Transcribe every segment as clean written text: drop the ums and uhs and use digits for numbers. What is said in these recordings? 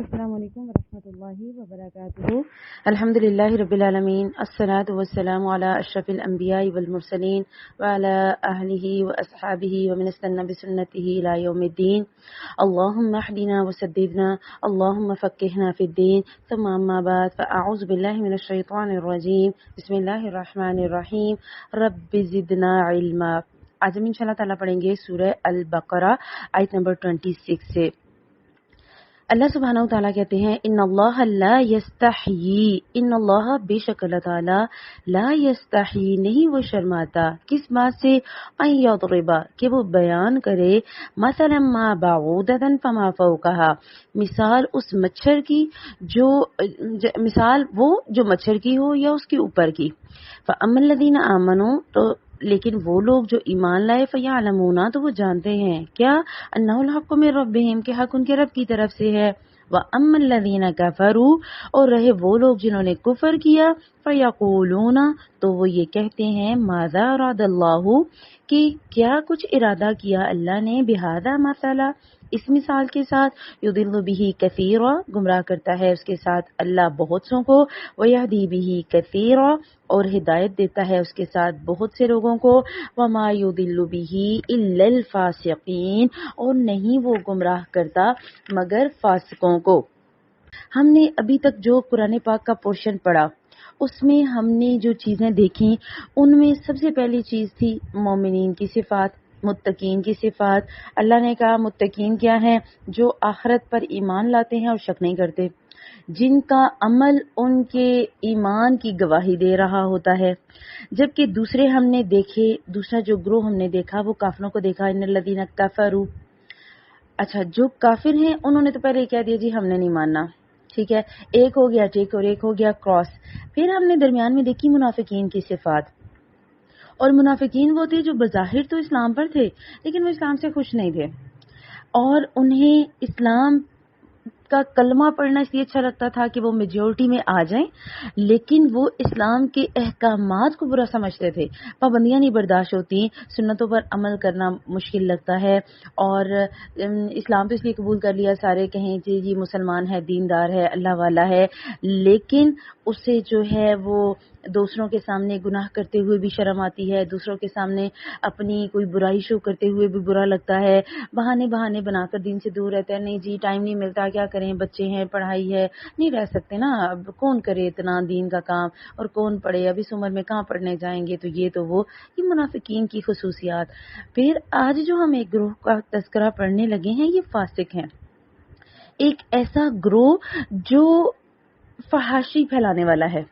السلام علیکم ورحمۃ اللہ وبرکاتہ. الحمد للہ رب العالمین، الصلاۃ والسلام علی اشرف الانبیاء والمرسلین وعلی اہلہ واصحابہ ومن استنى بسنته الى یوم الدین. اللهم اهدنا وسددنا، اللهم فقهنا في الدین. ثم اما بعد فاعوذ باللہ من الشیطان الرجیم. بسم اللہ الرحمن الرحیم. رب زدنا علما. آج ہم انشاءاللہ تعالیٰ پڑھیں گے سورہ البقرہ آیت نمبر 26 سے. اللہ سبحانہ و تعالیٰ کہتے ہیں ان اللہ لا یستحیی، ان اللہ بے شک اللہ تعالیٰ لا یستحیی نہیں وہ شرماتا، کس بات سے؟ ان یضرب کہ وہ بیان کرے مثلا ما بعودۃ فما فوقها، مثال اس مچھر کی جو مثال وہ جو مچھر کی ہو یا اس کے اوپر کی. فاما الذین آمنوا تو لیکن وہ لوگ جو ایمان لائے فیعلمون تو وہ جانتے ہیں کیا انہ الحق من ربہم کہ حق ان کے رب کی طرف سے ہے. وَأَمَّا الَّذِينَ كَفَرُوا اور رہے وہ لوگ جنہوں نے کفر کیا فَيَقُولُونَ تو وہ یہ کہتے ہیں ماذا اراد اللہ کہ کیا کچھ ارادہ کیا اللہ نے بہذا مثلا اس مثال کے ساتھ. یضل بہ کثیرا گمراہ کرتا ہے اس کے ساتھ اللہ بہت سوں کو، ویہدی بہ کثیرا اور ہدایت دیتا ہے اس کے ساتھ بہت سے لوگوں کو. وما یضل بہ الا الفاسقین اور نہیں وہ گمراہ کرتا مگر فاسقوں کو. ہم نے ابھی تک جو قرآن پاک کا پورشن پڑھا اس میں ہم نے جو چیزیں دیکھیں ان میں سب سے پہلی چیز تھی مومنین کی صفات، متقین کی صفات. اللہ نے کہا متقین کیا ہیں؟ جو آخرت پر ایمان لاتے ہیں اور شک نہیں کرتے، جن کا عمل ان کے ایمان کی گواہی دے رہا ہوتا ہے. جبکہ دوسرے ہم نے دیکھے، دوسرا جو گروہ ہم نے دیکھا وہ کافروں کو دیکھا، ان الذین کفروا. اچھا جو کافر ہیں انہوں نے تو پہلے کہہ دیا جی ہم نے نہیں ماننا، ٹھیک ہے، ایک ہو گیا ٹھیک اور ایک ہو گیا کراس. پھر ہم نے درمیان میں دیکھی منافقین کی صفات، اور منافقین وہ تھے جو بظاہر تو اسلام پر تھے لیکن وہ اسلام سے خوش نہیں تھے، اور انہیں اسلام کا کلمہ پڑھنا اس لیے اچھا لگتا تھا کہ وہ میجورٹی میں آ جائیں، لیکن وہ اسلام کے احکامات کو برا سمجھتے تھے. پابندیاں نہیں برداشت ہوتی، سنتوں پر عمل کرنا مشکل لگتا ہے، اور اسلام تو اس لیے قبول کر لیا سارے کہیں جی مسلمان ہے، دیندار ہے، اللہ والا ہے، لیکن اسے جو ہے وہ دوسروں کے سامنے گناہ کرتے ہوئے بھی شرم آتی ہے، دوسروں کے سامنے اپنی کوئی برائی شو کرتے ہوئے بھی برا لگتا ہے، بہانے بنا کر دین سے دور رہتا ہے. نہیں جی ٹائم نہیں ملتا، کیا کریں، بچے ہیں، پڑھائی ہے، نہیں رہ سکتے نا، اب کون کرے اتنا دین کا کام اور کون پڑھے، اب اس عمر میں کہاں پڑھنے جائیں گے، تو وہ یہ منافقین کی خصوصیات. پھر آج جو ہم ایک گروہ کا تذکرہ پڑھنے لگے ہیں یہ فاسق ہیں، ایک ایسا گروہ جو فحاشی پھیلانے والا ہے،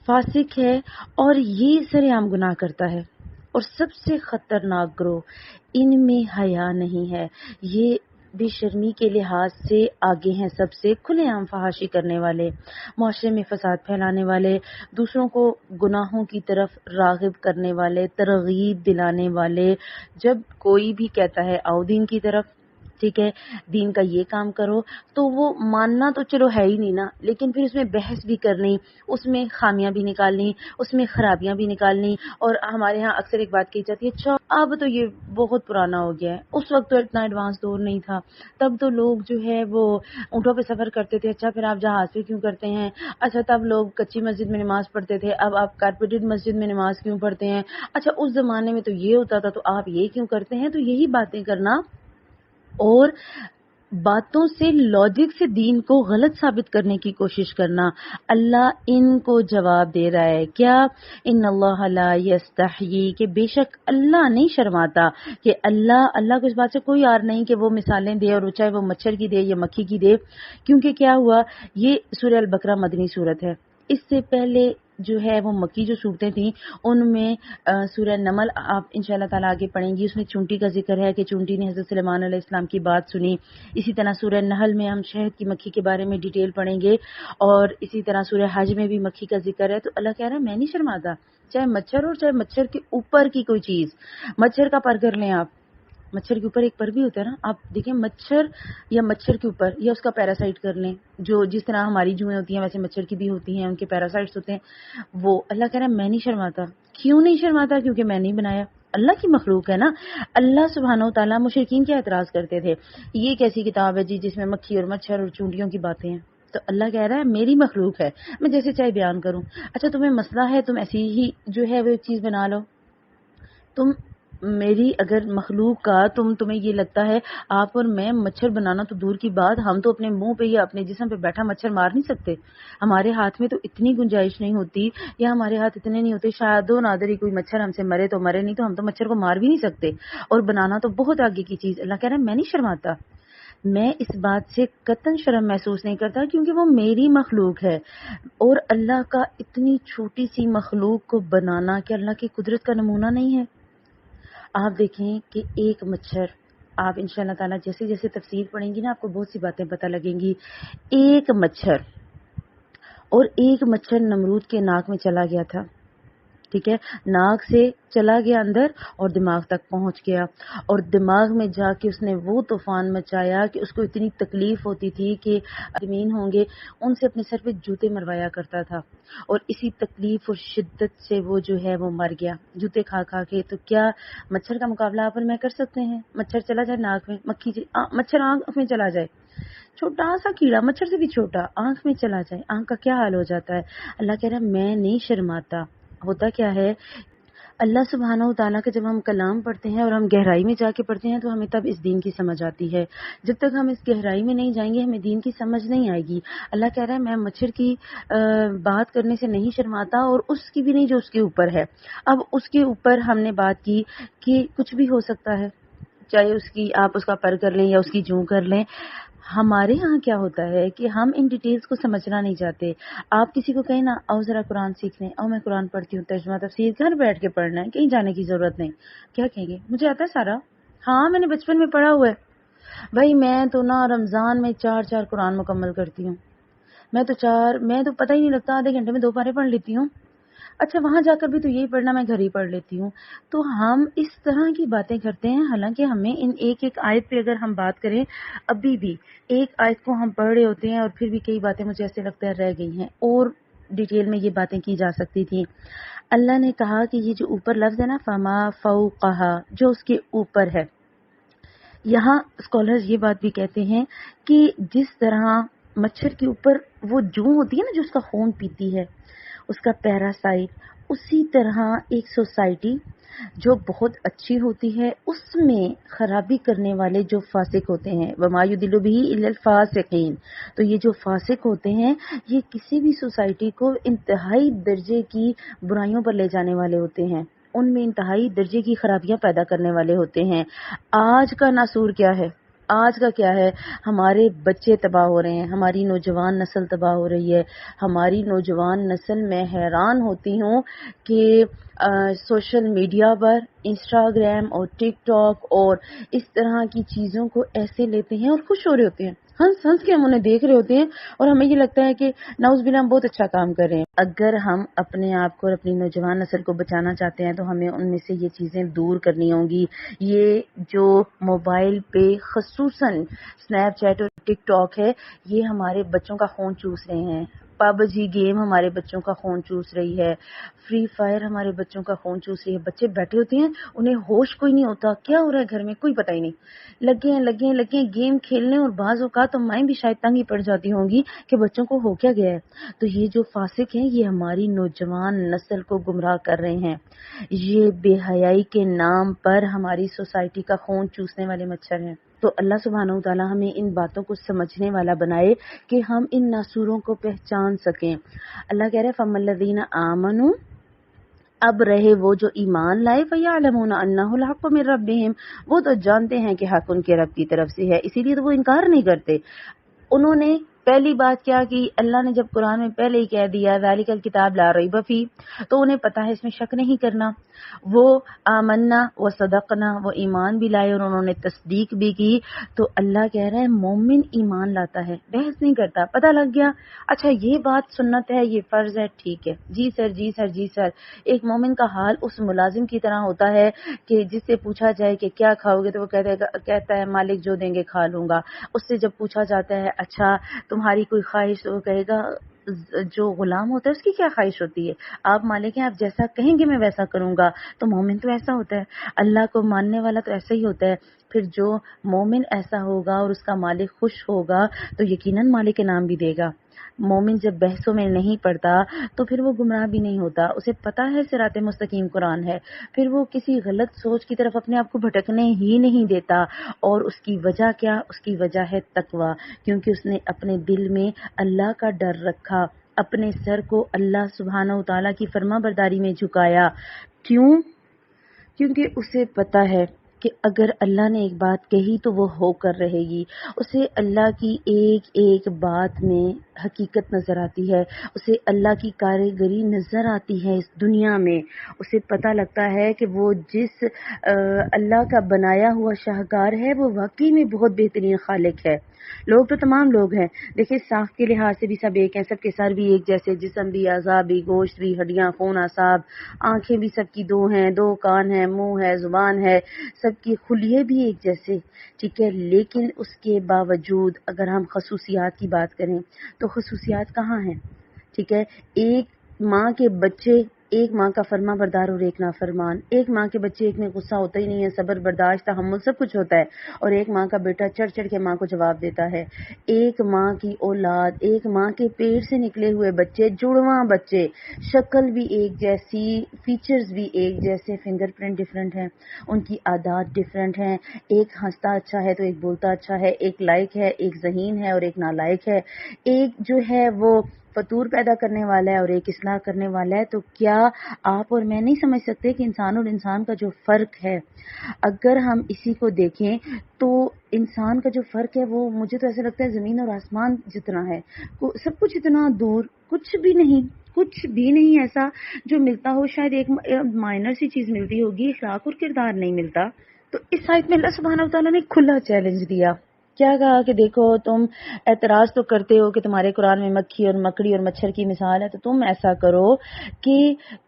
فاسق ہے اور یہ سر عام گناہ کرتا ہے. اور سب سے خطرناک گروہ، ان میں حیا نہیں ہے، یہ بے شرمی کے لحاظ سے آگے ہیں سب سے، کھلے عام فحاشی کرنے والے، معاشرے میں فساد پھیلانے والے، دوسروں کو گناہوں کی طرف راغب کرنے والے، ترغیب دلانے والے. جب کوئی بھی کہتا ہے آؤ دین کی طرف، ٹھیک ہے، دین کا یہ کام کرو، تو وہ ماننا تو چلو ہے ہی نہیں نا، لیکن پھر اس میں بحث بھی کرنی، اس میں خامیاں بھی نکالنی، اس میں خرابیاں بھی نکالنی. اور ہمارے ہاں اکثر ایک بات کہی جاتی ہے اچھا اب تو یہ بہت پرانا ہو گیا ہے، اس وقت تو اتنا ایڈوانس دور نہیں تھا، تب تو لوگ جو ہے وہ اونٹوں پہ سفر کرتے تھے، اچھا پھر آپ جہاز پہ کیوں کرتے ہیں، اچھا تب لوگ کچی مسجد میں نماز پڑھتے تھے، اب آپ کارپیٹڈ مسجد میں نماز کیوں پڑھتے ہیں، اچھا اس زمانے میں تو یہ ہوتا تھا تو آپ یہ کیوں کرتے ہیں. تو یہی باتیں کرنا اور باتوں سے لاجک سے دین کو غلط ثابت کرنے کی کوشش کرنا. اللہ ان کو جواب دے رہا ہے کیا؟ ان اللہ لا یستحیی کہ بے شک اللہ نہیں شرماتا، کہ اللہ کو اس بات سے کوئی یار نہیں کہ وہ مثالیں دے، اور چاہے وہ مچھر کی دے یا مکھی کی دے. کیونکہ کیا ہوا، یہ سورہ البقرہ مدنی سورت ہے. اس سے پہلے جو ہے وہ مکی جو صورتیں تھیں ان میں سورہ نمل آپ انشاءاللہ تعالیٰ آگے پڑھیں گی، اس میں چونٹی کا ذکر ہے کہ چونٹی نے حضرت سلیمان علیہ السلام کی بات سنی. اسی طرح سورہ نحل میں ہم شہد کی مکھی کے بارے میں ڈیٹیل پڑھیں گے، اور اسی طرح سورہ حج میں بھی مکھی کا ذکر ہے. تو اللہ کہہ رہا ہے میں نہیں شرماتا، چاہے مچھر ہو چاہے مچھر کے اوپر کی کوئی چیز. مچھر کا پر کر لیں آپ، مچھر کے اوپر ایک پر بھی ہوتا ہے نا، آپ دیکھیں مچھر یا مچھر کے اوپر یا اس کا پیراسائٹ کر لیں، جو جس طرح ہماری جوئیں ہوتی ہیں ویسے مچھر کی بھی ہوتی ہیں، ان کے پیراسائٹس ہوتے ہیں. وہ اللہ کہہ رہا ہے میں نہیں شرماتا. کیوں نہیں شرماتا؟ کیونکہ میں نہیں بنایا. اللہ کی مخلوق ہے نا. اللہ سبحانہ و تعالیٰ مشرکین کیا اعتراض کرتے تھے, یہ کیسی کتاب ہے جی جس میں مکھی اور مچھر اور چونٹیوں کی باتیں ہیں. تو اللہ کہہ رہا ہے میری مخلوق ہے, میں جیسے چاہے بیان کروں. اچھا تمہیں مسئلہ ہے, تم ایسی ہی جو ہے وہ ایک چیز بنا لو. تم میری اگر مخلوق کا تمہیں یہ لگتا ہے آپ اور میں مچھر بنانا تو دور کی بات, ہم تو اپنے منہ پہ یا اپنے جسم پہ بیٹھا مچھر مار نہیں سکتے. ہمارے ہاتھ میں تو اتنی گنجائش نہیں ہوتی, یا ہمارے ہاتھ اتنے نہیں ہوتے, شاید و نادر ہی کوئی مچھر ہم سے مرے تو مرے, نہیں تو ہم تو مچھر کو مار بھی نہیں سکتے. اور بنانا تو بہت آگے کی چیز. اللہ کہہ رہا ہے میں نہیں شرماتا, میں اس بات سے قطعاً شرم محسوس نہیں کرتا کیونکہ وہ میری مخلوق ہے. اور اللہ کا اتنی چھوٹی سی مخلوق کو بنانا کہ اللہ کی قدرت کا نمونہ نہیں ہے. آپ دیکھیں کہ ایک مچھر, آپ انشاءاللہ تعالیٰ جیسے جیسے تفسیر پڑھیں گی نا آپ کو بہت سی باتیں پتہ لگیں گی. ایک مچھر نمرود کے ناک میں چلا گیا تھا, ٹھیک ہے, ناک سے چلا گیا اندر اور دماغ تک پہنچ گیا, اور دماغ میں جا کے اس نے وہ طوفان مچایا کہ اس کو اتنی تکلیف ہوتی تھی کہ آدمین ہوں گے ان سے اپنے سر پہ جوتے مروایا کرتا تھا, اور اسی تکلیف اور شدت سے وہ جو ہے وہ مر گیا جوتے کھا کھا کے. تو کیا مچھر کا مقابلہ آپ اور میں کر سکتے ہیں؟ مچھر چلا جائے ناک میں, مچھر آنکھ میں چلا جائے, چھوٹا سا کیڑا مچھر سے بھی چھوٹا آنکھ میں چلا جائے, آنکھ کا کیا حال ہو جاتا ہے. اللہ کہہ رہا ہے میں نہیں شرماتا. ہوتا کیا ہے, اللہ سبحانہ و تعالیٰ کا جب ہم کلام پڑھتے ہیں اور ہم گہرائی میں جا کے پڑھتے ہیں تو ہمیں تب اس دین کی سمجھ آتی ہے. جب تک ہم اس گہرائی میں نہیں جائیں گے ہمیں دین کی سمجھ نہیں آئے گی. اللہ کہہ رہا ہے میں مچھر کی بات کرنے سے نہیں شرماتا, اور اس کی بھی نہیں جو اس کے اوپر ہے. اب اس کے اوپر ہم نے بات کی کہ کچھ بھی ہو سکتا ہے, چاہے اس کی آپ اس کا پر کر لیں یا اس کی جوں کر لیں. ہمارے ہاں کیا ہوتا ہے کہ ہم ان ڈیٹیلز کو سمجھنا نہیں چاہتے. آپ کسی کو کہیں نا آؤ ذرا قرآن سیکھنے, آؤ میں قرآن پڑھتی ہوں, ترجمہ تفسیر گھر بیٹھ کے پڑھنا ہے, کہیں جانے کی ضرورت نہیں. کیا کہیں گے, مجھے آتا ہے سارا, ہاں میں نے بچپن میں پڑھا ہوا ہے. بھائی میں تو نا رمضان میں 4 قرآن مکمل کرتی ہوں. میں تو پتہ ہی نہیں لگتا, آدھے گھنٹے میں 2 پارے پڑھ لیتی ہوں. اچھا وہاں جا کر بھی تو یہی پڑھنا, میں گھر ہی پڑھ لیتی ہوں. تو ہم اس طرح کی باتیں کرتے ہیں, حالانکہ ہمیں ان ایک آیت پہ اگر ہم بات کریں, ابھی بھی ایک آیت کو ہم پڑھ رہے ہوتے ہیں اور پھر بھی کئی باتیں مجھے ایسے لگتا ہے رہ گئی ہیں, اور ڈیٹیل میں یہ باتیں کی جا سکتی تھیں. اللہ نے کہا کہ یہ جو اوپر لفظ ہے نا فما فوقہا, جو اس کے اوپر ہے, یہاں اسکالرز یہ بات بھی کہتے ہیں کہ جس طرح مچھر کے اوپر وہ جوں ہوتی ہے نا جو اس کا خون پیتی ہے, اس کا پیراسائٹ, اسی طرح ایک سوسائٹی جو بہت اچھی ہوتی ہے اس میں خرابی کرنے والے جو فاسق ہوتے ہیں, وما یضل بہ الا الفاسقین, تو یہ جو فاسق ہوتے ہیں یہ کسی بھی سوسائٹی کو انتہائی درجے کی برائیوں پر لے جانے والے ہوتے ہیں, ان میں انتہائی درجے کی خرابیاں پیدا کرنے والے ہوتے ہیں. آج کا ناسور کیا ہے, آج کا کیا ہے, ہمارے بچے تباہ ہو رہے ہیں, ہماری نوجوان نسل تباہ ہو رہی ہے. ہماری نوجوان نسل میں حیران ہوتی ہوں کہ سوشل میڈیا پر انسٹاگرام اور ٹک ٹاک اور اس طرح کی چیزوں کو ایسے لیتے ہیں اور خوش ہو رہے ہوتے ہیں, ہنس ہنس کے ہم انہیں دیکھ رہے ہوتے ہیں, اور ہمیں یہ لگتا ہے کہ نعوذ باللہ ہم بہت اچھا کام کر رہے ہیں. اگر ہم اپنے آپ کو اور اپنی نوجوان نسل کو بچانا چاہتے ہیں تو ہمیں ان میں سے یہ چیزیں دور کرنی ہوں گی. یہ جو موبائل پہ خصوصاً اسنیپ چیٹ اور ٹک ٹاک ہے, یہ ہمارے بچوں کا خون چوس رہے ہیں. پب جی گیم ہمارے بچوں کا خون چوس رہی ہے, فری فائر ہمارے بچوں کا خون چوس رہی ہے. بچے بیٹھے ہوتے ہیں, انہیں ہوش کوئی نہیں ہوتا, کیا ہو رہا ہے گھر میں کوئی پتہ ہی نہیں, لگے ہیں گیم کھیلنے, اور بعض اوقات تو مائیں بھی شاید تنگ ہی پڑ جاتی ہوں گی کہ بچوں کو ہو کیا گیا ہے. تو یہ جو فاسق ہیں یہ ہماری نوجوان نسل کو گمراہ کر رہے ہیں. یہ بے حیائی کے نام پر ہماری سوسائٹی کا خون چوسنے والے مچھر ہیں. تو اللہ سبحانہ و تعالی ہمیں ان باتوں کو سمجھنے والا بنائے کہ ہم ان ناسوروں کو پہچان سکیں. اللہ کہہ رہے فَمَّا الَّذِينَ آمَنُوا, اب رہے وہ جو ایمان لائے, فَيَعْلَمُونَ أَنَّهُ الْحَقُّ مِن رَبِّهِمْ, وہ تو جانتے ہیں کہ حق ان کے رب کی طرف سے ہے, اسی لیے تو وہ انکار نہیں کرتے. انہوں نے پہلی بات کیا کہ اللہ نے جب قرآن میں پہلے ہی کہہ دیا ذالک الکتاب لا ریب فیہ, تو انہیں پتہ ہے اس میں شک نہیں کرنا. وہ آمنا و صدقنا, وہ ایمان بھی لائے اور انہوں نے تصدیق بھی کی. تو اللہ کہہ رہا ہے مومن ایمان لاتا ہے, بحث نہیں کرتا, پتہ لگ گیا اچھا یہ بات سنت ہے, یہ فرض ہے, ٹھیک ہے جی سر جی سر جی سر. ایک مومن کا حال اس ملازم کی طرح ہوتا ہے کہ جس سے پوچھا جائے کہ کیا کھاؤ گے تو وہ کہتا ہے مالک جو دیں گے کھا لوں گا. اس سے جب پوچھا جاتا ہے اچھا تمہاری کوئی خواہش, تو وہ کہے گا جو غلام ہوتا ہے اس کی کیا خواہش ہوتی ہے؟ آپ مالک ہیں، آپ جیسا کہیں گے میں ویسا کروں گا. تو مومن تو ایسا ہوتا ہے، اللہ کو ماننے والا تو ایسا ہی ہوتا ہے. پھر جو مومن ایسا ہوگا اور اس کا مالک خوش ہوگا تو یقیناً مالک انعام بھی دے گا. مومن جب بحثوں میں نہیں پڑتا تو پھر وہ گمراہ بھی نہیں ہوتا، اسے پتا ہے صراط مستقیم قرآن ہے، پھر وہ کسی غلط سوچ کی طرف اپنے آپ کو بھٹکنے ہی نہیں دیتا. اور اس کی وجہ کیا؟ اس کی وجہ ہے تقویٰ، کیونکہ اس نے اپنے دل میں اللہ کا ڈر رکھا، اپنے سر کو اللہ سبحانہ و تعالیٰ کی فرما برداری میں جھکایا. کیوں؟ کیونکہ اسے پتا ہے کہ اگر اللہ نے ایک بات کہی تو وہ ہو کر رہے گی. اسے اللہ کی ایک ایک بات میں حقیقت نظر آتی ہے، اسے اللہ کی کاریگری نظر آتی ہے اس دنیا میں. اسے پتہ لگتا ہے کہ وہ جس اللہ کا بنایا ہوا شاہکار ہے وہ واقعی میں بہت بہترین خالق ہے. لوگ تو تمام لوگ ہیں، دیکھیں ساخت کے لحاظ سے بھی سب ایک ہیں، سب کے سر بھی ایک جیسے، جسم بھی، اعضاء بھی، گوشت بھی، ہڈیاں، خون، اعصاب، آنکھیں بھی سب کی دو ہیں، دو کان ہیں، منہ ہے، زبان ہے، سب کی خلیے بھی ایک جیسے. ٹھیک ہے، لیکن اس کے باوجود اگر ہم خصوصیات کی بات کریں تو خصوصیات کہاں ہیں؟ ٹھیک ہے، ایک ماں کے بچے، ایک ماں کا فرما بردار اور ایک نافرمان. ایک ماں کے بچے، ایک میں غصہ ہوتا ہی نہیں ہے، صبر، برداشت، تحمل سب کچھ ہوتا ہے، اور ایک ماں کا بیٹا چڑھ چڑھ کے ماں کو جواب دیتا ہے. ایک ماں کی اولاد، ایک ماں کے پیٹ سے نکلے ہوئے بچے، جڑواں بچے، شکل بھی ایک جیسی، فیچرز بھی ایک جیسے، فنگر پرنٹ ڈفرینٹ ہیں، ان کی عادات ڈفرینٹ ہیں. ایک ہنستا اچھا ہے تو ایک بولتا اچھا ہے، ایک لائق ہے، ایک ذہین ہے اور ایک نالائق ہے، ایک جو ہے وہ فطور پیدا کرنے والا ہے اور ایک اصلاح کرنے والا ہے. تو کیا آپ اور میں نہیں سمجھ سکتے کہ انسان اور انسان کا جو فرق ہے، اگر ہم اسی کو دیکھیں تو انسان کا جو فرق ہے وہ مجھے تو ایسا لگتا ہے زمین اور آسمان جتنا ہے. سب کچھ اتنا دور، کچھ بھی نہیں ایسا جو ملتا ہو. شاید ایک مائنر سی چیز ملتی ہوگی، اخلاق اور کردار نہیں ملتا. تو اس آیت میں اللہ سبحانہ و تعالیٰ نے کھلا چیلنج دیا. کیا کہا کہ دیکھو تم اعتراض تو کرتے ہو کہ تمہارے قرآن میں مکھی اور مکڑی اور مچھر کی مثال ہے، تو تم ایسا کرو کہ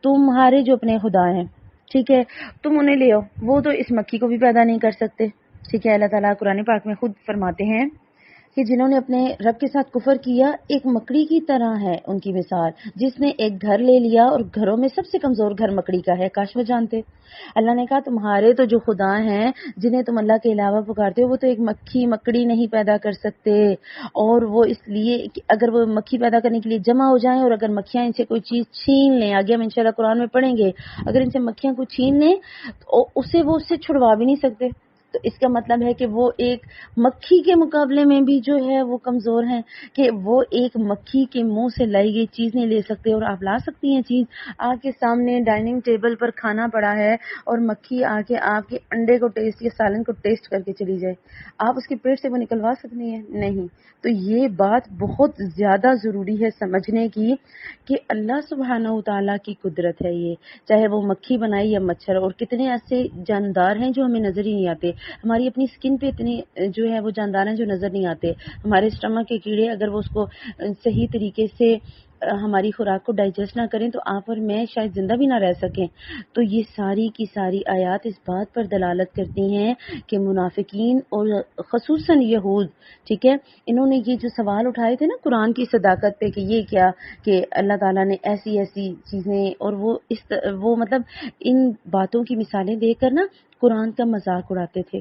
تمہارے جو اپنے خدا ہیں، ٹھیک ہے، تم انہیں لے آؤ. وہ تو اس مکھی کو بھی پیدا نہیں کر سکتے. ٹھیک ہے، اللہ تعالیٰ قرآن پاک میں خود فرماتے ہیں کہ جنہوں نے اپنے رب کے ساتھ کفر کیا، ایک مکڑی کی طرح ہے ان کی مثال، جس نے ایک گھر لے لیا اور گھروں میں سب سے کمزور گھر مکڑی کا ہے. کاش وہ جانتے. اللہ نے کہا تمہارے تو جو خدا ہیں جنہیں تم اللہ کے علاوہ پکارتے ہو، وہ تو ایک مکھی مکڑی نہیں پیدا کر سکتے. اور وہ اس لیے کہ اگر وہ مکھی پیدا کرنے کے لیے جمع ہو جائیں اور اگر مکھیاں ان سے کوئی چیز چھین لیں، آگے ہم انشاءاللہ قرآن میں پڑھیں گے، اگر ان سے مکھیاں کو چھین لیں تو وہ اس سے چھڑوا بھی نہیں سکتے. تو اس کا مطلب ہے کہ وہ ایک مکھی کے مقابلے میں بھی جو ہے وہ کمزور ہیں، کہ وہ ایک مکھی کے منہ سے لائی گئی چیز نہیں لے سکتے. اور آپ لا سکتی ہیں چیز، آپ کے سامنے ڈائننگ ٹیبل پر کھانا پڑا ہے اور مکھی آ کے آپ کے انڈے کو ٹیسٹ یا سالن کو ٹیسٹ کر کے چلی جائے، آپ اس کے پیٹ سے وہ نکلوا سکتی ہیں؟ نہیں. تو یہ بات بہت زیادہ ضروری ہے سمجھنے کی کہ اللہ سبحانہ و تعالیٰ کی قدرت ہے یہ، چاہے وہ مکھی بنائے یا مچھر. اور کتنے ایسے جاندار ہیں جو ہمیں نظر ہی نہیں آتے. ہماری اپنی سکن پہ اتنے جو ہے وہ جاندار ہیں جو نظر نہیں آتے. ہمارے اسٹمک کے کیڑے اگر وہ اس کو صحیح طریقے سے ہماری خوراک کو ڈائجسٹ نہ کریں تو آپ اور میں شاید زندہ بھی نہ رہ سکیں. تو یہ ساری کی ساری آیات اس بات پر دلالت کرتی ہیں کہ منافقین اور خصوصاً یہود، ٹھیک ہے، انہوں نے یہ جو سوال اٹھائے تھے نا قرآن کی صداقت پہ کہ یہ کیا کہ اللہ تعالیٰ نے ایسی ایسی چیزیں، اور وہ مطلب ان باتوں کی مثالیں دے کر نا قرآن کا مذاق اڑاتے تھے،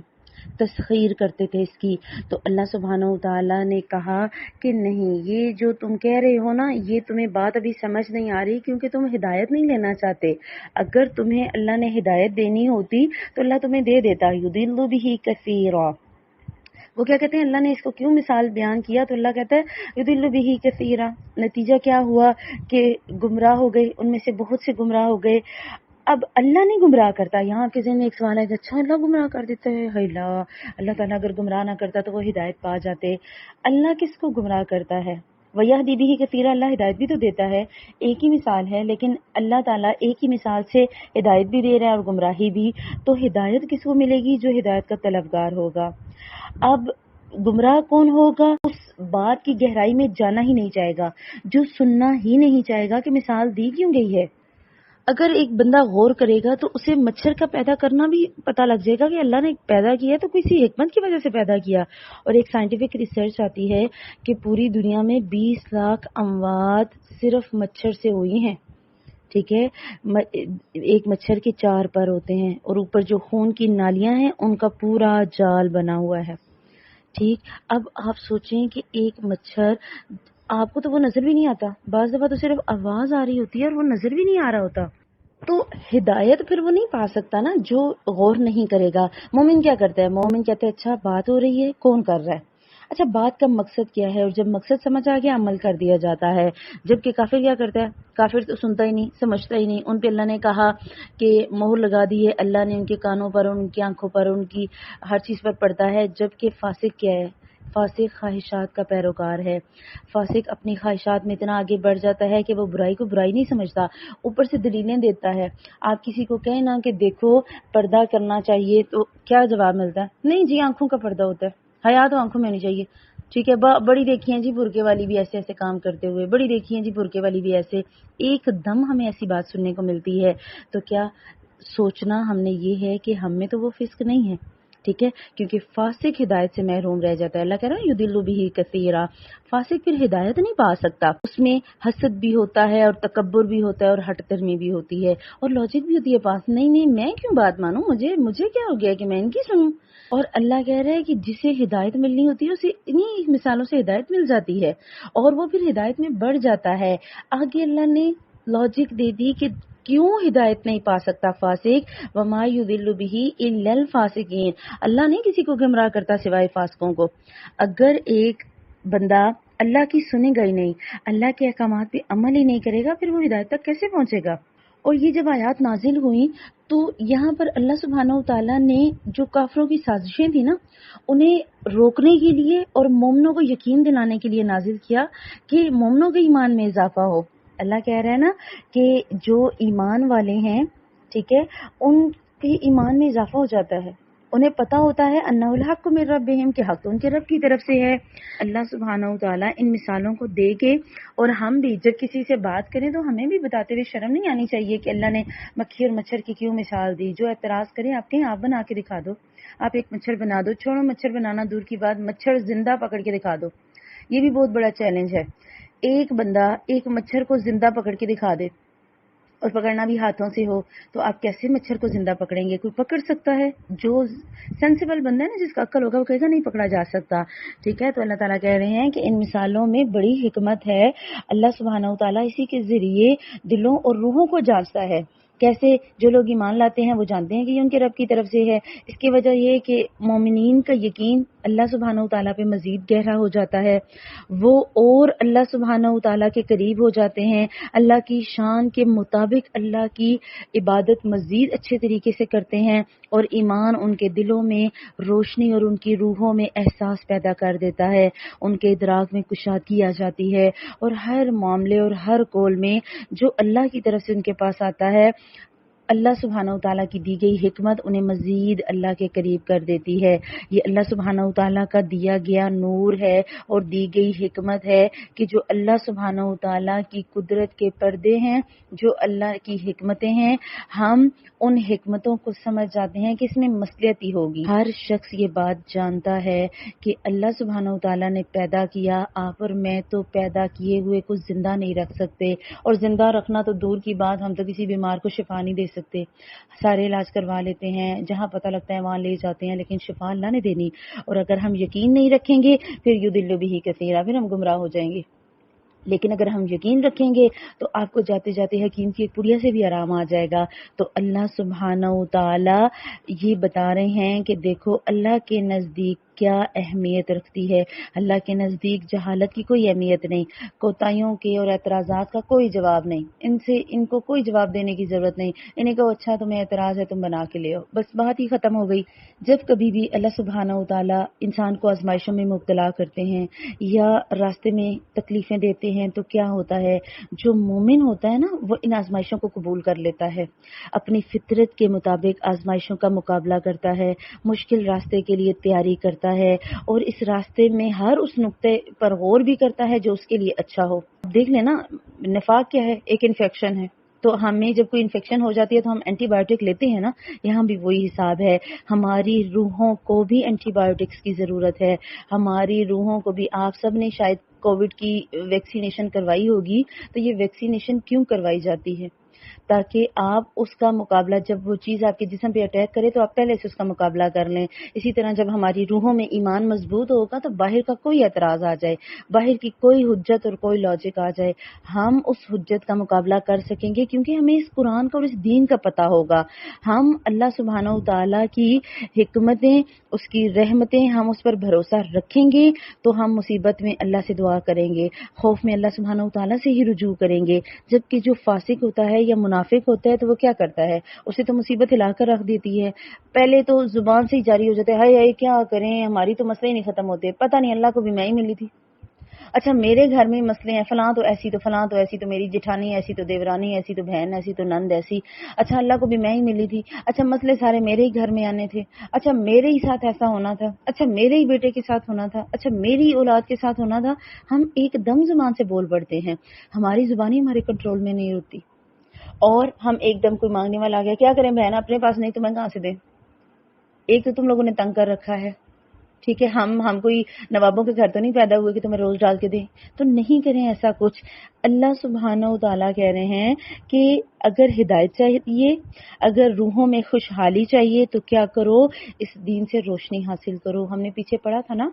تسخیر کرتے تھے اس کی. تو اللہ سبحانہ و تعالیٰ نے کہا کہ نہیں، یہ جو تم کہہ رہے ہو نا، یہ تمہیں بات ابھی سمجھ نہیں آ رہی کیونکہ تم ہدایت نہیں لینا چاہتے. اگر تمہیں اللہ نے ہدایت دینی ہوتی تو اللہ تمہیں دے دیتا. یضل بہ کثیرا، وہ کیا کہتے ہیں، اللہ نے اس کو کیوں مثال بیان کیا تو اللہ کہتا ہے یضل بہ کثیرا. نتیجہ کیا ہوا کہ گمراہ ہو گئے، ان میں سے بہت سے گمراہ ہو گئے. اب اللہ نہیں گمراہ کرتا. یہاں آپ کے ذہن میں ایک سوال ہے کہ اچھا اللہ گمراہ کر دیتا ہے؟ اللہ تعالیٰ اگر گمراہ نہ کرتا تو وہ ہدایت پا جاتے. اللہ کس کو گمراہ کرتا ہے؟ وَيَهْدِي بِهِ كَثِيرًا، اللہ ہدایت بھی تو دیتا ہے. ایک ہی مثال ہے لیکن اللہ تعالیٰ ایک ہی مثال سے ہدایت بھی دے رہا ہے اور گمراہی بھی. تو ہدایت کس کو ملے گی؟ جو ہدایت کا طلبگار ہوگا. اب گمراہ کون ہوگا؟ اس بات کی گہرائی میں جانا ہی نہیں چاہے گا، جو سننا ہی نہیں چاہے گا کہ مثال دی کیوں گئی ہے. اگر ایک بندہ غور کرے گا تو اسے مچھر کا پیدا کرنا بھی پتہ لگ جائے گا کہ اللہ نے پیدا کیا تو کسی حکمت کی وجہ سے پیدا کیا. اور ایک سائنٹیفک ریسرچ آتی ہے کہ پوری دنیا میں 20 لاکھ اموات صرف مچھر سے ہوئی ہیں. ٹھیک ہے، ایک مچھر کے 4 پر ہوتے ہیں اور اوپر جو خون کی نالیاں ہیں ان کا پورا جال بنا ہوا ہے. ٹھیک، اب آپ سوچیں کہ ایک مچھر، آپ کو تو وہ نظر بھی نہیں آتا، بعض دفعہ تو صرف آواز آ رہی ہوتی ہے اور وہ نظر بھی نہیں آ رہا ہوتا. تو ہدایت پھر وہ نہیں پا سکتا نا جو غور نہیں کرے گا. مومن کیا کرتا ہے؟ مومن کہتے ہیں اچھا بات ہو رہی ہے، کون کر رہا ہے، اچھا بات کا مقصد کیا ہے، اور جب مقصد سمجھ آ گیا عمل کر دیا جاتا ہے. جبکہ کافر کیا کرتا ہے؟ کافر تو سنتا ہی نہیں، سمجھتا ہی نہیں. ان پہ اللہ نے کہا کہ مہر لگا دی ہے، اللہ نے ان کے کانوں پر، ان کی آنکھوں پر، ان کی ہر چیز پر پڑتا ہے. جبکہ فاسق کیا ہے؟ فاسق خواہشات کا پیروکار ہے. فاسق اپنی خواہشات میں اتنا آگے بڑھ جاتا ہے کہ وہ برائی کو برائی نہیں سمجھتا، اوپر سے دلیلیں دیتا ہے. آپ کسی کو کہیں نا کہ دیکھو پردہ کرنا چاہیے تو کیا جواب ملتا ہے؟ نہیں جی، آنکھوں کا پردہ ہوتا ہے، حیا تو آنکھوں میں ہونی چاہیے. ٹھیک ہے، بڑی دیکھی ہیں جی برقعے والی بھی ایسے ایسے کام کرتے ہوئے، بڑی دیکھی ہیں جی برقعے والی بھی ایسے. ایک دم ہمیں ایسی بات سننے کو ملتی ہے. تو کیا سوچنا ہم نے یہ ہے کہ ہم میں تو وہ فسق نہیں ہے. ٹھیک ہے، کیونکہ فاسق ہدایت سے محروم رہ جاتا ہے. اللہ کہہ رہا ہے یضل بہ کثیرا، فاسق پھر ہدایت نہیں پا سکتا. اس میں حسد بھی ہوتا ہے اور تکبر بھی ہوتا ہے اور ہٹ درمی بھی ہوتی ہے اور لاجک بھی ہوتی ہے پاس. نہیں میں کیوں بات مانوں، مجھے کیا ہو گیا کہ میں ان کی سنوں. اور اللہ کہہ رہا ہے کہ جسے ہدایت ملنی ہوتی ہے اسے انہی مثالوں سے ہدایت مل جاتی ہے اور وہ پھر ہدایت میں بڑھ جاتا ہے. آگے اللہ نے لاجک دے دی کہ کیوں ہدایت نہیں پا سکتا فاسق. وما یضل بہ الا الفاسقین، اللہ نہیں کسی کو گمراہ کرتا سوائے فاسقوں کو. اگر ایک بندہ اللہ کی سنے گا ہی نہیں، اللہ کے احکامات پہ عمل ہی نہیں کرے گا، پھر وہ ہدایت تک کیسے پہنچے گا. اور یہ جب آیات نازل ہوئیں تو یہاں پر اللہ سبحانہ و تعالیٰ نے جو کافروں کی سازشیں تھیں نا انہیں روکنے کے لیے اور مومنوں کو یقین دلانے کے لیے نازل کیا کہ مومنوں کے ایمان میں اضافہ ہو. اللہ کہہ رہا ہے نا کہ جو ایمان والے ہیں، ٹھیک ہے، ان کے ایمان میں اضافہ ہو جاتا ہے. انہیں پتہ ہوتا ہے انہ الحق من ربہم، کہ حق تو ان کے رب کی طرف سے ہے. اللہ سبحانہ و تعالیٰ ان مثالوں کو دے کے، اور ہم بھی جب کسی سے بات کریں تو ہمیں بھی بتاتے ہوئے شرم نہیں آنی چاہیے کہ اللہ نے مکھی اور مچھر کی کیوں مثال دی. جو اعتراض کریں آپ کہیں آپ بنا کے دکھا دو، آپ ایک مچھر بنا دو. چھوڑو مچھر بنانا دور کی بات، مچھر زندہ پکڑ کے دکھا دو. یہ بھی بہت بڑا چیلنج ہے. ایک بندہ ایک مچھر کو زندہ پکڑ کے دکھا دے، اور پکڑنا بھی ہاتھوں سے ہو، تو آپ کیسے مچھر کو زندہ پکڑیں گے؟ کوئی پکڑ سکتا ہے؟ جو سینسیبل بندہ ہے نا، جس کا عقل ہوگا، وہ کہے گا نہیں پکڑا جا سکتا. ٹھیک ہے، تو اللہ تعالیٰ کہہ رہے ہیں کہ ان مثالوں میں بڑی حکمت ہے. اللہ سبحانہ و تعالیٰ اسی کے ذریعے دلوں اور روحوں کو جانچتا ہے. کیسے؟ جو لوگ ایمان لاتے ہیں وہ جانتے ہیں کہ یہ ان کے رب کی طرف سے ہے. اس کی وجہ یہ ہے کہ مومنین کا یقین اللہ سبحانہ و تعالیٰ پہ مزید گہرا ہو جاتا ہے، وہ اور اللہ سبحانہ و تعالیٰ کے قریب ہو جاتے ہیں. اللہ کی شان کے مطابق اللہ کی عبادت مزید اچھے طریقے سے کرتے ہیں، اور ایمان ان کے دلوں میں روشنی اور ان کی روحوں میں احساس پیدا کر دیتا ہے. ان کے ادراک میں کشادگی آ جاتی ہے، اور ہر معاملے اور ہر قول میں جو اللہ کی طرف سے ان کے پاس آتا ہے، اللہ سبحانہ و تعالیٰ کی دی گئی حکمت انہیں مزید اللہ کے قریب کر دیتی ہے. یہ اللہ سبحانہ و تعالیٰ کا دیا گیا نور ہے اور دی گئی حکمت ہے کہ جو اللہ سبحانہ و تعالیٰ کی قدرت کے پردے ہیں، جو اللہ کی حکمتیں ہیں، ہم ان حکمتوں کو سمجھ جاتے ہیں کہ اس میں مصلحت ہوگی. ہر شخص یہ بات جانتا ہے کہ اللہ سبحانہ و تعالیٰ نے پیدا کیا، آپ اور میں تو پیدا کیے ہوئے کو زندہ نہیں رکھ سکتے، اور زندہ رکھنا تو دور کی بات، ہم تو کسی بیمار کو شفا نہیں دے سکتے. سارے علاج کروا لیتے ہیں، جہاں پتہ لگتا ہے وہاں لے جاتے ہیں، لیکن شفا اللہ نے دینی. اور اگر ہم یقین نہیں رکھیں گے پھر یضل بہ کثیرا، پھر ہم گمراہ ہو جائیں گے. لیکن اگر ہم یقین رکھیں گے تو آپ کو جاتے جاتے حکیم کی ایک پڑیا سے بھی آرام آ جائے گا. تو اللہ سبحانہ و تعالی یہ بتا رہے ہیں کہ دیکھو اللہ کے نزدیک کیا اہمیت رکھتی ہے. اللہ کے نزدیک جہالت کی کوئی اہمیت نہیں، کوتاہیوں کے اور اعتراضات کا کوئی جواب نہیں. ان کو کوئی جواب دینے کی ضرورت نہیں. انہیں کہو اچھا تمہیں اعتراض ہے تم بنا کے لے آؤ، بس بات ہی ختم ہو گئی. جب کبھی بھی اللہ سبحانہ و تعالی انسان کو آزمائشوں میں مبتلا کرتے ہیں یا راستے میں تکلیفیں دیتے ہیں تو کیا ہوتا ہے؟ جو مومن ہوتا ہے نا وہ ان آزمائشوں کو قبول کر لیتا ہے، اپنی فطرت کے مطابق آزمائشوں کا مقابلہ کرتا ہے، مشکل راستے کے لیے تیاری کرتا ہے، اور اس راستے میں ہر اس نقطے پر غور بھی کرتا ہے جو اس کے لیے اچھا ہو. دیکھ لینا نفاق کیا ہے؟ ایک انفیکشن ہے. تو ہمیں جب کوئی انفیکشن ہو جاتی ہے تو ہم اینٹی بایوٹک لیتے ہیں نا، یہاں بھی وہی حساب ہے. ہماری روحوں کو بھی اینٹی بایوٹکس کی ضرورت ہے. ہماری روحوں کو بھی، آپ سب نے شاید کووڈ کی ویکسینیشن کروائی ہوگی، تو یہ ویکسینیشن کیوں کروائی جاتی ہے؟ تاکہ آپ اس کا مقابلہ، جب وہ چیز آپ کے جسم پہ اٹیک کرے تو آپ پہلے سے اس کا مقابلہ کر لیں. اسی طرح جب ہماری روحوں میں ایمان مضبوط ہوگا تو باہر کا کوئی اعتراض آ جائے، باہر کی کوئی حجت اور کوئی لاجک آ جائے، ہم اس حجت کا مقابلہ کر سکیں گے، کیونکہ ہمیں اس قرآن کا اور اس دین کا پتہ ہوگا. ہم اللہ سبحانہ و تعالیٰ کی حکمتیں، اس کی رحمتیں، ہم اس پر بھروسہ رکھیں گے تو ہم مصیبت میں اللہ سے دعا کریں گے، خوف میں اللہ سبحانہ و تعالیٰ سے ہی رجوع کریں گے. جبکہ جو فاسق ہوتا ہے یا منافق ہوتا ہے تو وہ کیا کرتا ہے؟ اسے تو مصیبت ہلا کر رکھ دیتی ہے. پہلے تو زبان سے ہی جاری ہو جاتے ہیں، ہائے ہائے کیا کریں، ہماری تو مسئلے ہی نہیں ختم ہوتے، پتہ نہیں اللہ کو بھی میں ہی ملی تھی. اچھا میرے گھر میں مسئلے ہیں، فلاں تو ایسی، تو فلاں تو ایسی، تو میری جٹھانی ایسی، تو دیورانی ایسی، تو بہن ایسی، تو نند ایسی. اچھا اللہ کو بھی میں ہی ملی تھی. اچھا مسئلے سارے میرے ہی گھر میں آنے تھے. اچھا میرے ہی ساتھ ایسا ہونا تھا. اچھا میرے ہی بیٹے کے ساتھ ہونا تھا. اچھا میری اولاد کے ساتھ ہونا تھا. ہم ایک دم زبان سے بول پڑتے ہیں، ہماری زبانی ہمارے کنٹرول میں نہیں ہوتی. اور ہم ایک دم کوئی مانگنے والا آ گیا، کیا کریں بہن اپنے پاس نہیں تو میں کہاں سے دیں؟ ایک تو تم لوگوں نے تنگ کر رکھا ہے، ٹھیک ہے، ہم کوئی نوابوں کے گھر تو نہیں پیدا ہوئے کہ تمہیں روز ڈال کے دیں، تو نہیں کریں ایسا کچھ. اللہ سبحانہ و تعالیٰ کہہ رہے ہیں کہ اگر ہدایت چاہیے، اگر روحوں میں خوشحالی چاہیے تو کیا کرو، اس دین سے روشنی حاصل کرو. ہم نے پیچھے پڑھا تھا نا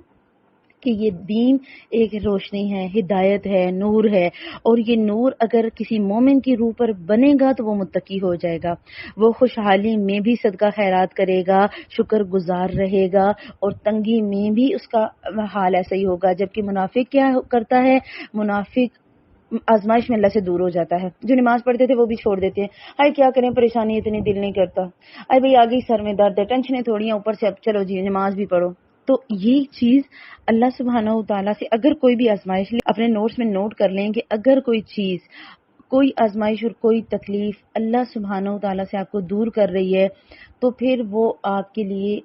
کہ یہ دین ایک روشنی ہے، ہدایت ہے، نور ہے، اور یہ نور اگر کسی مومن کی روح پر بنے گا تو وہ متقی ہو جائے گا، وہ خوشحالی میں بھی صدقہ خیرات کرے گا، شکر گزار رہے گا، اور تنگی میں بھی اس کا حال ایسا ہی ہوگا. جبکہ منافق کیا کرتا ہے؟ منافق آزمائش میں اللہ سے دور ہو جاتا ہے. جو نماز پڑھتے تھے وہ بھی چھوڑ دیتے ہیں، ہائے کیا کریں پریشانی اتنی، دل نہیں کرتا، ارے بھائی آگے سر میں درد ہے، ٹینشنیں تھوڑی ہیں اوپر سے، اب چلو جی نماز بھی پڑھو. تو یہ چیز اللہ سبحانہ و تعالیٰ سے اگر کوئی بھی آزمائش لے، اپنے نوٹس میں نوٹ کر لیں کہ اگر کوئی چیز، کوئی آزمائش اور کوئی تکلیف اللہ سبحانہ و تعالیٰ سے آپ کو دور کر رہی ہے تو پھر وہ آپ کے لیے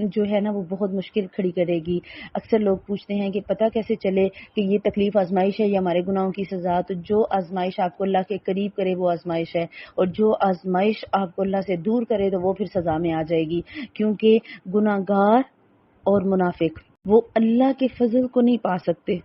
جو ہے نا وہ بہت مشکل کھڑی کرے گی. اکثر لوگ پوچھتے ہیں کہ پتہ کیسے چلے کہ یہ تکلیف آزمائش ہے یا ہمارے گناہوں کی سزا. تو جو آزمائش آپ کو اللہ کے قریب کرے وہ آزمائش ہے، اور جو آزمائش آپ کو اللہ سے دور کرے تو وہ پھر سزا میں آ جائے گی. کیونکہ گناہ گار اور منافق وہ اللہ کے فضل کو نہیں پا سکتے،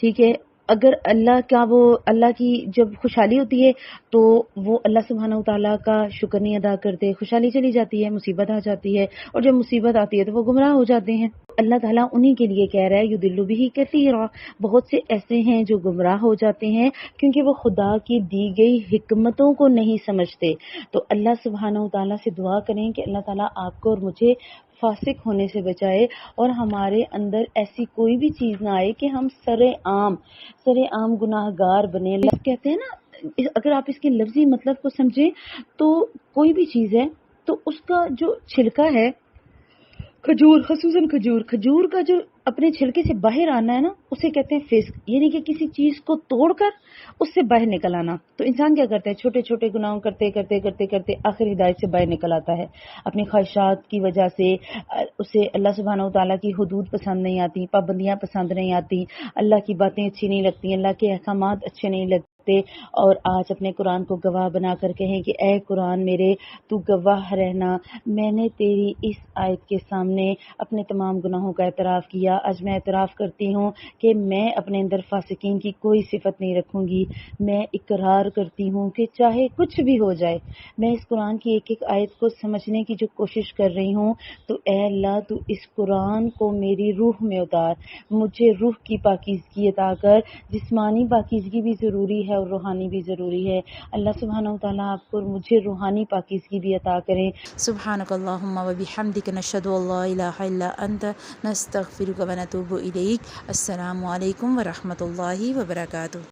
ٹھیک ہے. اگر اللہ کی جب خوشحالی ہوتی ہے تو وہ اللہ سبحانہ و تعالیٰ کا شکر نہیں ادا کرتے، خوشحالی چلی جاتی ہے، مصیبت آ جاتی ہے، اور جب مصیبت آتی ہے تو وہ گمراہ ہو جاتے ہیں. اللہ تعالیٰ انہی کے لیے کہہ رہا ہے یضل بہ کثیرا، بہت سے ایسے ہیں جو گمراہ ہو جاتے ہیں کیونکہ وہ خدا کی دی گئی حکمتوں کو نہیں سمجھتے. تو اللہ سبحانہ و تعالیٰ سے دعا کریں کہ اللہ تعالیٰ آپ کو اور مجھے فاسق ہونے سے بچائے، اور ہمارے اندر ایسی کوئی بھی چیز نہ آئے کہ ہم سر عام گناہ گار بنے. کہتے ہیں نا، اگر آپ اس کے لفظی مطلب کو سمجھیں تو کوئی بھی چیز ہے تو اس کا جو چھلکا ہے، کھجور، خصوصاً کھجور کا جو اپنے چھلکے سے باہر آنا ہے نا، اسے کہتے ہیں فسق، یعنی کہ کسی چیز کو توڑ کر اس سے باہر نکل آنا. تو انسان کیا کرتا ہے؟ چھوٹے چھوٹے گناہوں کرتے کرتے کرتے کرتے آخر ہدایت سے باہر نکل آتا ہے. اپنی خواہشات کی وجہ سے اسے اللہ سبحانہ و تعالیٰ کی حدود پسند نہیں آتی، پابندیاں پسند نہیں آتی، اللہ کی باتیں اچھی نہیں لگتی، اللہ کے احکامات اچھے نہیں لگتے. اور آج اپنے قرآن کو گواہ بنا کر کہیں کہ اے قرآن میرے تو گواہ رہنا، میں نے تیری اس آیت کے سامنے اپنے تمام گناہوں کا اعتراف کیا. آج میں اعتراف کرتی ہوں کہ میں اپنے اندر فاسقین کی کوئی صفت نہیں رکھوں گی. میں اقرار کرتی ہوں کہ چاہے کچھ بھی ہو جائے، میں اس قرآن کی ایک ایک آیت کو سمجھنے کی جو کوشش کر رہی ہوں، تو اے اللہ تو اس قرآن کو میری روح میں اتار، مجھے روح کی پاکیزگی عطا کر. جسمانی پاکیزگی بھی ضروری ہے اور روحانی بھی ضروری ہے. اللہ سبحانہ و تعالیٰ آپ کو اور مجھے روحانی پاکیزگی بھی عطا کریں. سبحانک اللہم و بحمدک، نشہد ان لا الہ الا انت، نستغفرک و نتوب الیک. السلام علیکم و رحمۃ اللہ وبرکاتہ.